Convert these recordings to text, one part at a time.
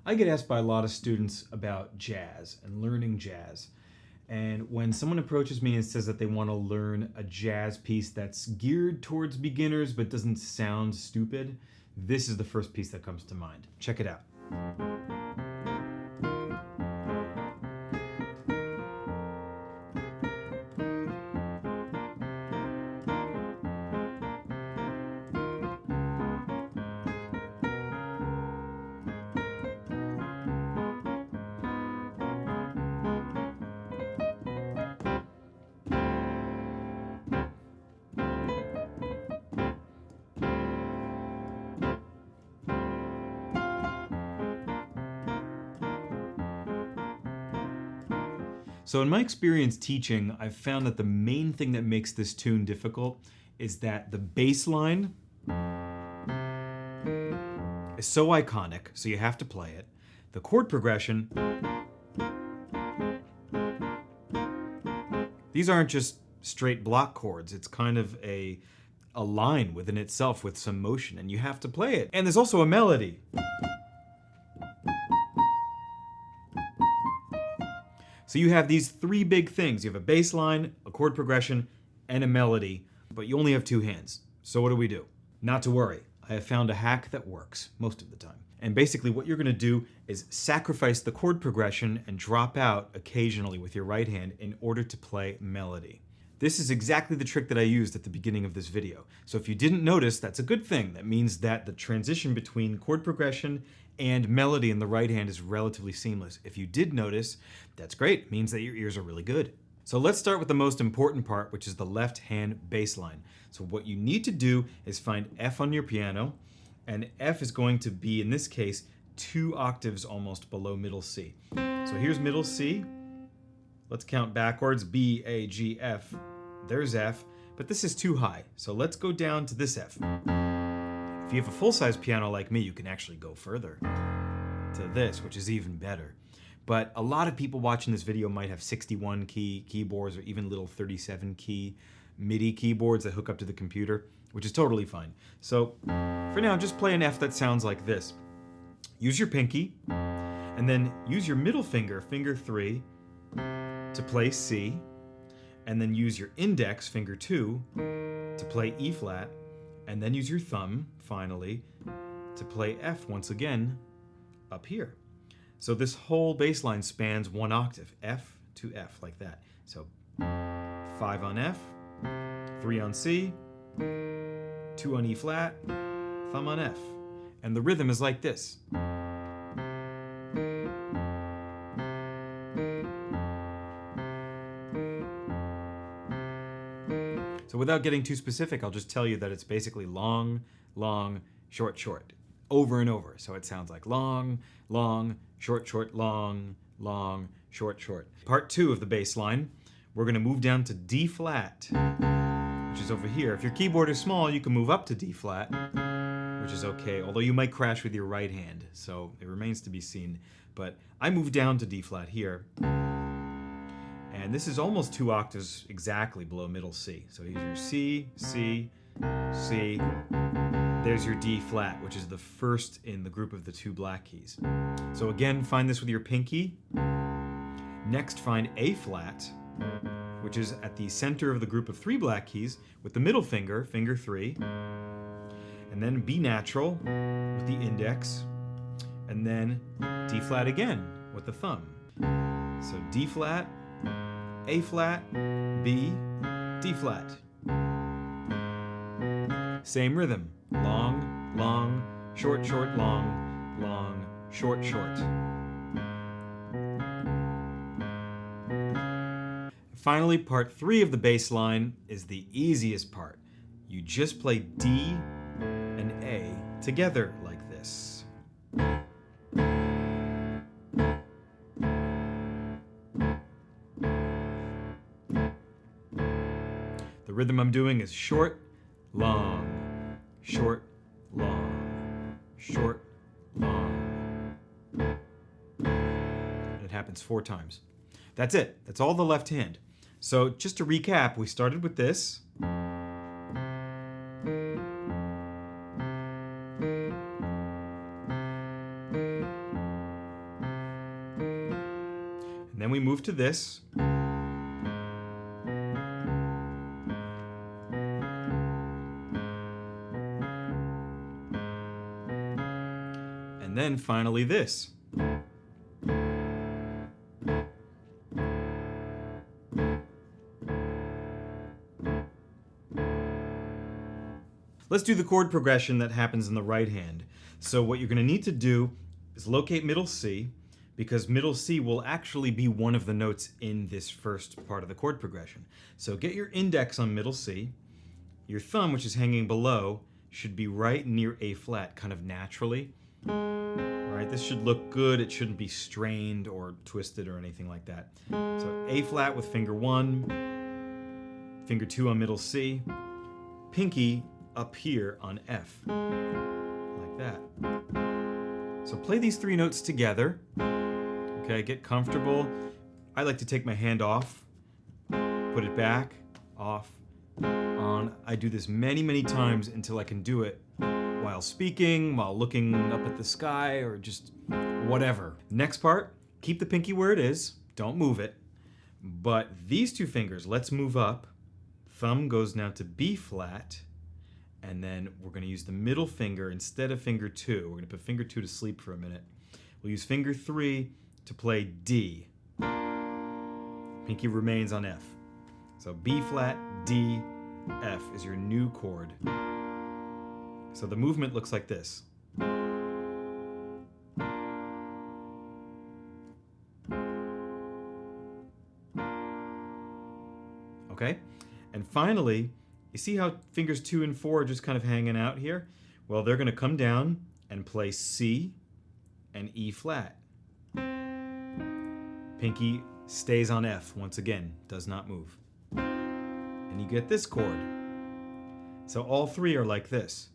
I get asked by a lot of students about jazz and learning jazz. And when someone approaches me and says that they want to learn a jazz piece that's geared towards beginners but doesn't sound stupid, this is the first piece that comes to mind. Check it out. So in my experience teaching, I've found that the main thing that makes this tune difficult is that the bass line is so iconic, so you have to play it. The chord progression, these aren't just straight block chords. It's kind of a line within itself with some motion, and you have to play it. And there's also a melody. So you have these three big things. You have a bass line, a chord progression, and a melody, but you only have two hands. So what do we do? Not to worry. I have found a hack that works most of the time. And basically what you're gonna do is sacrifice the chord progression and drop out occasionally with your right hand in order to play melody. This is exactly the trick that I used at the beginning of this video. So if you didn't notice, that's a good thing. That means that the transition between chord progression and melody in the right hand is relatively seamless. If you did notice, that's great. It means that your ears are really good. So let's start with the most important part, which is the left hand bass line. So what you need to do is find F on your piano, and F is going to be, in this case, 2 octaves almost below middle C. So here's middle C. Let's count backwards. B, A, G, F. There's F, but this is too high. So let's go down to this F. If you have a full-size piano like me, you can actually go further to this, which is even better. But a lot of people watching this video might have 61 key keyboards or even little 37 key MIDI keyboards that hook up to the computer, which is totally fine. So for now, just play an F that sounds like this. Use your pinky, and then use your middle finger, finger 3, to play C, and then use your index, finger 2, to play E flat, and then use your thumb, finally, to play F once again up here. So this whole bass line spans 1 octave, F to F, like that. So 5 on F, 3 on C, 2 on E flat, thumb on F. And the rhythm is like this. So without getting too specific, I'll just tell you that it's basically long, long, short, short, over and over. So it sounds like long, long, short, short, long, long, short, short. Part 2 of the bass line, we're gonna move down to D flat, which is over here. If your keyboard is small, you can move up to D flat, which is okay, although you might crash with your right hand, so it remains to be seen. But I moved down to D flat here. And this is almost 2 octaves exactly below middle C. So here's your C, C, C. There's your D flat, which is the first in the group of the 2 black keys. So again, find this with your pinky. Next, find A flat, which is at the center of the group of 3 black keys, with the middle finger, finger 3. And then B natural with the index. And then D flat again with the thumb. So D flat, A flat, B, D flat. Same rhythm. Long, long, short, short, long, long, short, short. Finally, part 3 of the bass line is the easiest part. You just play D and A together like this. The rhythm I'm doing is short, long, short, long, short, long. And it happens 4 times. That's it. That's all the left hand. So just to recap, we started with this. then we move to this. And then finally this. Let's do the chord progression that happens in the right hand. So what you're going to need to do is locate middle C, because middle C will actually be one of the notes in this first part of the chord progression. So get your index on middle C. Your thumb, which is hanging below, should be right near A flat, kind of naturally. All right, this should look good. It shouldn't be strained or twisted or anything like that. So A flat with finger 1, finger 2 on middle C, pinky up here on F, like that. So play these 3 notes together. Okay, get comfortable. I like to take my hand off, put it back, off, on. I do this many, many times until I can do it while speaking, while looking up at the sky, or just whatever. Next part, keep the pinky where it is, don't move it. But these 2 fingers, let's move up. Thumb goes now to B flat, and then we're going to use the middle finger instead of finger 2. We're going to put finger 2 to sleep for a minute. We'll use finger 3 to play D. Pinky remains on F. So B flat, D, F is your new chord. So the movement looks like this. Okay? And finally, you see how fingers 2 and 4 are just kind of hanging out here? Well, they're going to come down and play C and E flat. Pinky stays on F once again, does not move. And you get this chord. So all 3 are like this.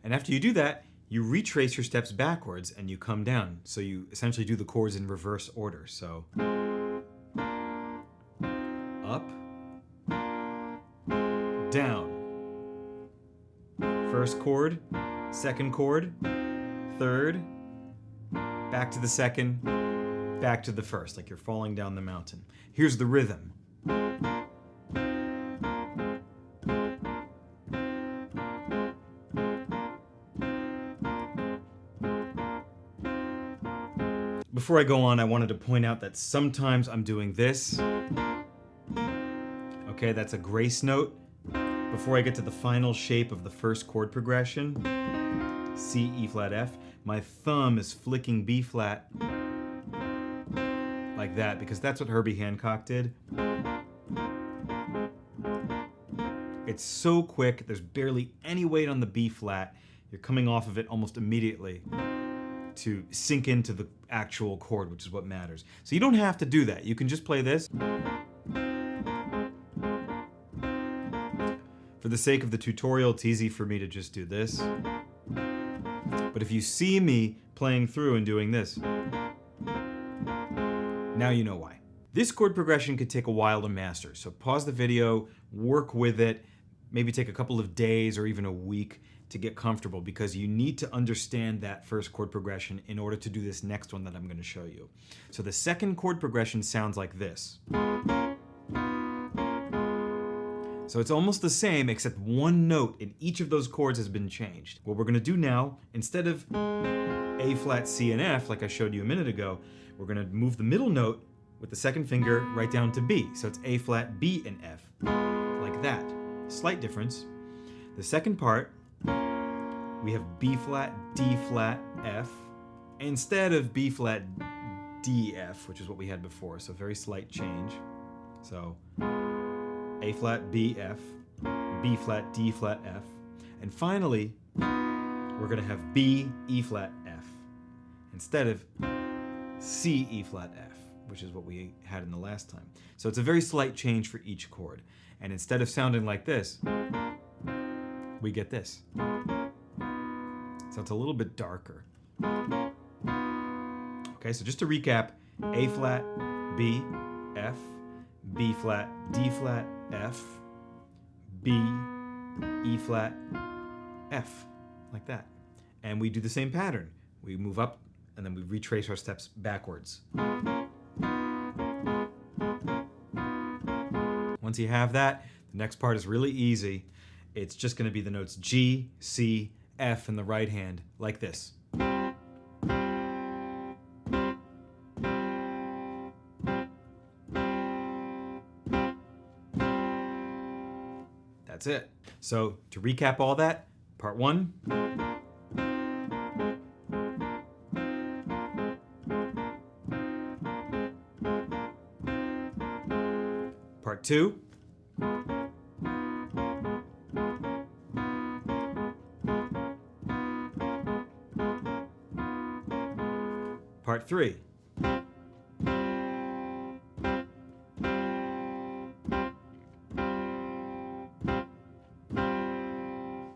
And after you do that, you retrace your steps backwards and you come down. So you essentially do the chords in reverse order. So up, down. First chord, second chord, third, back to the second, back to the first, like you're falling down the mountain. Here's the rhythm. Before I go on, I wanted to point out that sometimes I'm doing this. Okay, that's a grace note. Before I get to the final shape of the first chord progression, C, E flat, F, my thumb is flicking B flat like that, because that's what Herbie Hancock did. It's so quick, there's barely any weight on the B flat. You're coming off of it almost immediately to sink into the actual chord, which is what matters. So you don't have to do that. You can just play this. For the sake of the tutorial, it's easy for me to just do this. But if you see me playing through and doing this, now you know why. This chord progression could take a while to master, so pause the video, work with it, maybe take a couple of days or even a week to get comfortable, because you need to understand that first chord progression in order to do this next one that I'm going to show you. So the second chord progression sounds like this. So it's almost the same, except one note in each of those chords has been changed. What we're going to do now, instead of A flat, C, and F, like I showed you a minute ago, we're going to move the middle note with the second finger right down to B. So it's A flat, B, and F, like that. Slight difference. The second part, we have B flat, D flat, F, instead of B flat, D, F, which is what we had before. So very slight change. So A flat, B, F, B flat, D flat, F. And finally, we're going to have B, E flat, F, instead of C, E flat, F, which is what we had in the last time. So it's a very slight change for each chord. And instead of sounding like this, we get this. So it's a little bit darker. Okay, so just to recap, A flat, B, F, B flat, D flat, F, B, E flat, F, like that. and we do the same pattern. We move up, and then we retrace our steps backwards. Once you have that, the next part is really easy. It's just going to be the notes G, C, F in the right hand, like this. That's it. So to recap all that, part 1. Part 2. Part 3.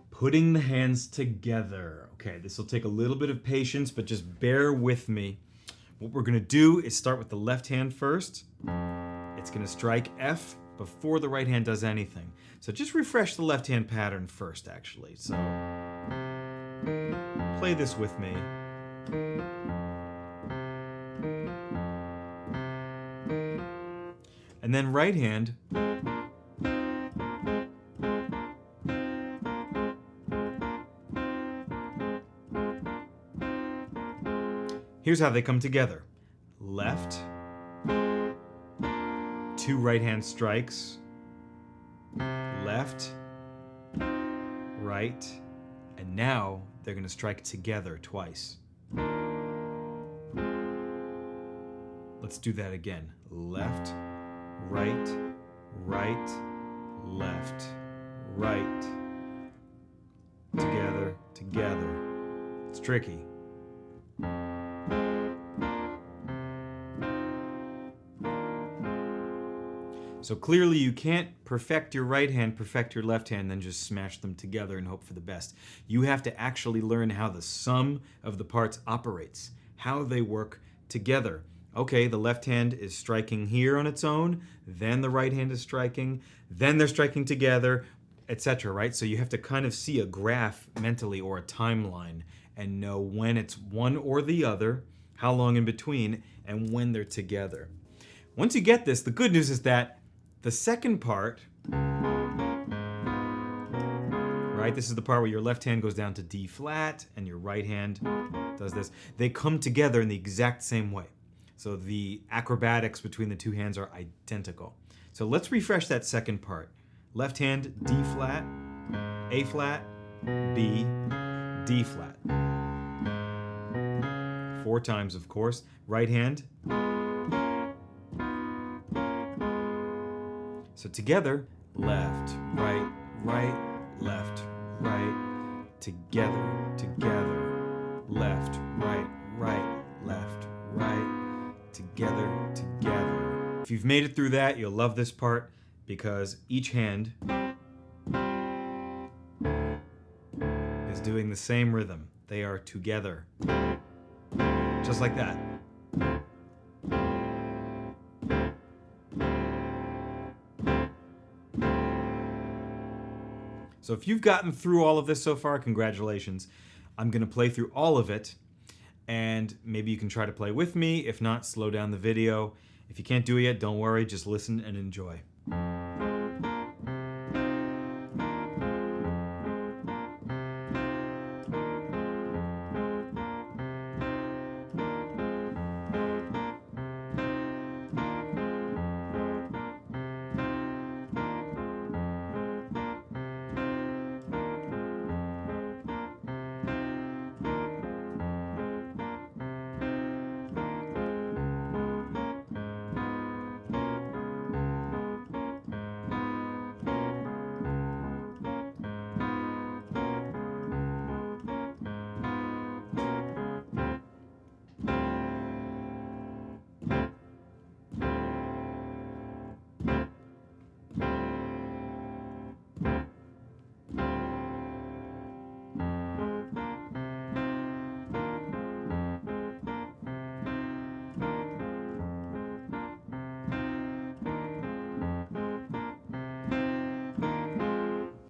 Putting the hands together. Okay, this will take a little bit of patience, but just bear with me. What we're gonna do is start with the left hand first. It's gonna strike F before the right hand does anything. So just refresh the left hand pattern first, actually. So play this with me. And then right hand. Here's how they come together. Left, 2 right hand strikes, left, right, and now they're going to strike together twice. Let's do that again. Left, right, right, left, right, together, together. It's tricky. So clearly you can't perfect your right hand, perfect your left hand, then just smash them together and hope for the best. You have to actually learn how the sum of the parts operates, how they work together. Okay, the left hand is striking here on its own, then the right hand is striking, then they're striking together, etc., right? So you have to kind of see a graph mentally or a timeline and know when it's one or the other, how long in between, and when they're together. Once you get this, the good news is that the second part, right, this is the part where your left hand goes down to D flat and your right hand does this. They come together in the exact same way. So the acrobatics between the two hands are identical. So let's refresh that second part. Left hand, D flat, A flat, B, D flat. 4 times, of course. Right hand. So together, left, right, right, left, right, together, together, left, right, right, left, right, together, together. If you've made it through that, you'll love this part because each hand is doing the same rhythm. They are together, just like that. So if you've gotten through all of this so far, congratulations. I'm going to play through all of it, and maybe you can try to play with me. If not, slow down the video. If you can't do it yet, don't worry, just listen and enjoy.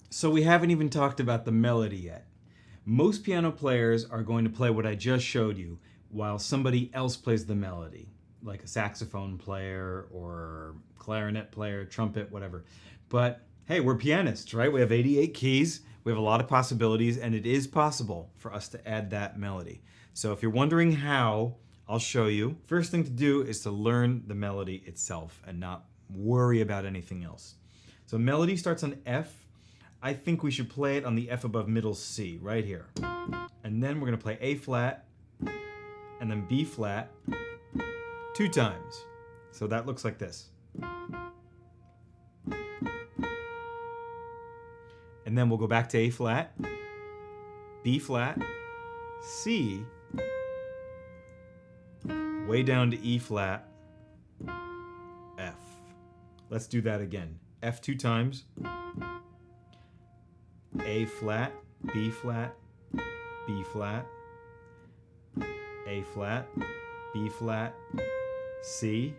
So we haven't even talked about the melody yet. Most piano players are going to play what I just showed you while somebody else plays the melody, like a saxophone player or clarinet player, trumpet, whatever. But hey, we're pianists, right? We have 88 keys, we have a lot of possibilities, and it is possible for us to add that melody. So if you're wondering how, I'll show you. First thing to do is to learn the melody itself and not worry about anything else. So melody starts on F. I think we should play it on the F above middle C, right here. And then we're gonna play A flat, and then B flat, 2 times. So that looks like this. And then we'll go back to A flat, B flat, C, way down to E flat, F. Let's do that again. F 2 times, A flat, B flat, B flat, A flat, B flat, C,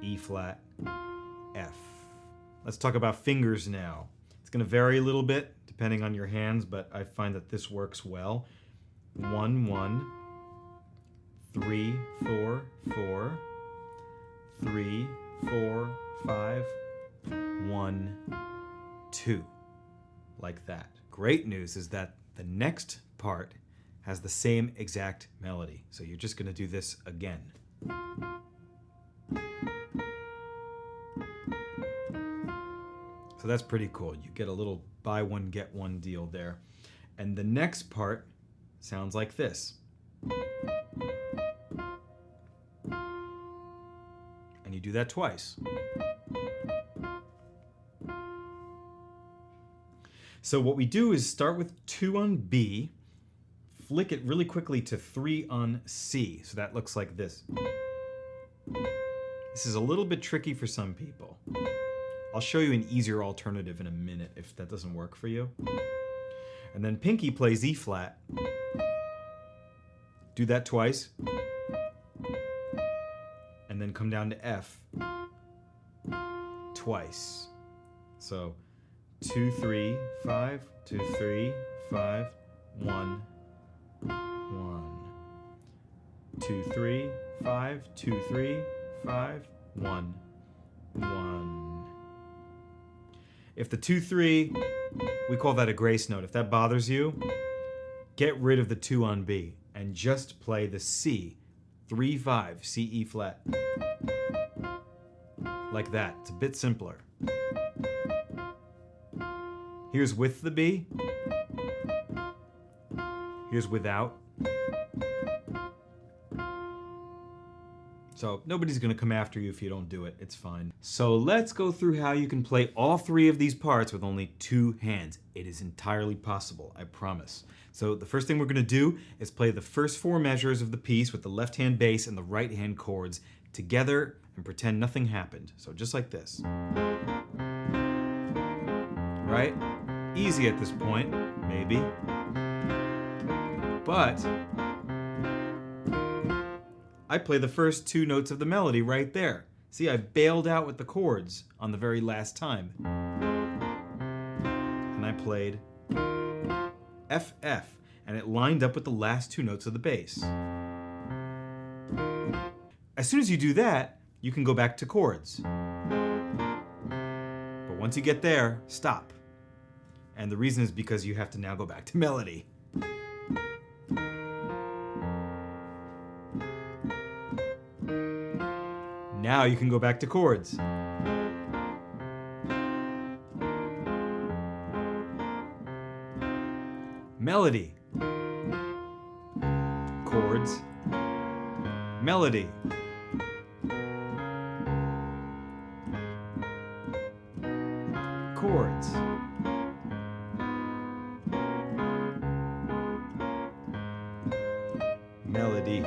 E flat, F. Let's talk about fingers now. It's going to vary a little bit depending on your hands, but I find that this works well. 1, 1, 3, 4, 4, 3, 4, 5, 1, 2. Like that. Great news is that the next part has the same exact melody. So you're just going to do this again. So that's pretty cool. You get a little buy one, get one deal there. And the next part sounds like this. And you do that twice. So what we do is start with 2 on B, flick it really quickly to 3 on C. So that looks like this. This is a little bit tricky for some people. I'll show you an easier alternative in a minute if that doesn't work for you. And then Pinky plays E flat. Do that twice. And then come down to F twice. So 2, 3, 5, 2, 3, 5, 1, 1. 2, 3, 5, 2, 3, 5, 1, 1. If the 2, 3, we call that a grace note. If that bothers you, get rid of the 2 on B and just play the C, 3, 5, C, E flat. Like that. It's a bit simpler. Here's with the B. Here's without. So nobody's going to come after you if you don't do it. It's fine. So let's go through how you can play all 3 of these parts with only 2 hands. It is entirely possible, I promise. So the first thing we're going to do is play the first 4 measures of the piece with the left hand bass and the right hand chords together and pretend nothing happened. So just like this. Right? Easy at this point, maybe. But I play the first 2 notes of the melody right there. See, I bailed out with the chords on the very last time. And I played F, F, and it lined up with the last 2 notes of the bass. As soon as you do that, you can go back to chords. But once you get there, stop. And the reason is because you have to now go back to melody. Now you can go back to chords. Melody. Chords. Melody. Chords. Melody.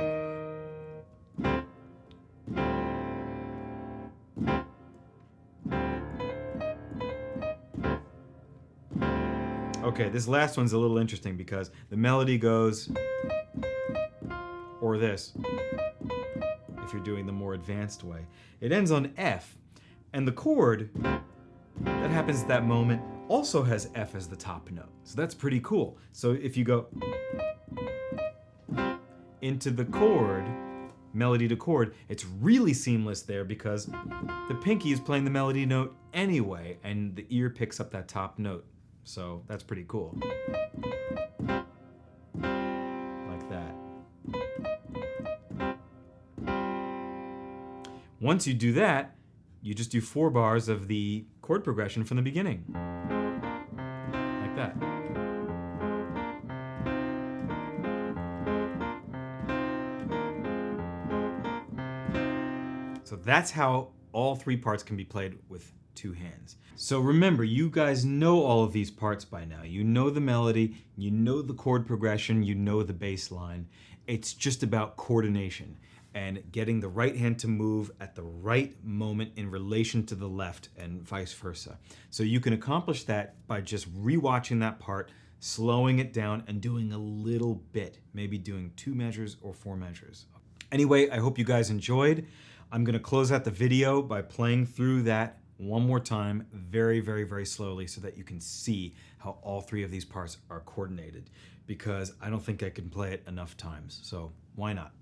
Okay, this last one's a little interesting because the melody goes, or this, if you're doing the more advanced way. It ends on F, and the chord that happens at that moment also has F as the top note. So that's pretty cool. So if you go into the chord, melody to chord, it's really seamless there because the pinky is playing the melody note anyway, and the ear picks up that top note. So that's pretty cool. Like that. Once you do that, you just do 4 bars of the chord progression from the beginning. Like that. So that's how all 3 parts can be played with 2 hands. So remember, you guys know all of these parts by now. You know the melody, you know the chord progression, you know the bass line. It's just about coordination and getting the right hand to move at the right moment in relation to the left and vice versa. So you can accomplish that by just rewatching that part, slowing it down, and doing a little bit, maybe doing 2 measures or 4 measures. Anyway, I hope you guys enjoyed. I'm gonna close out the video by playing through that one more time very, very, very slowly so that you can see how all 3 of these parts are coordinated, because I don't think I can play it enough times, so why not?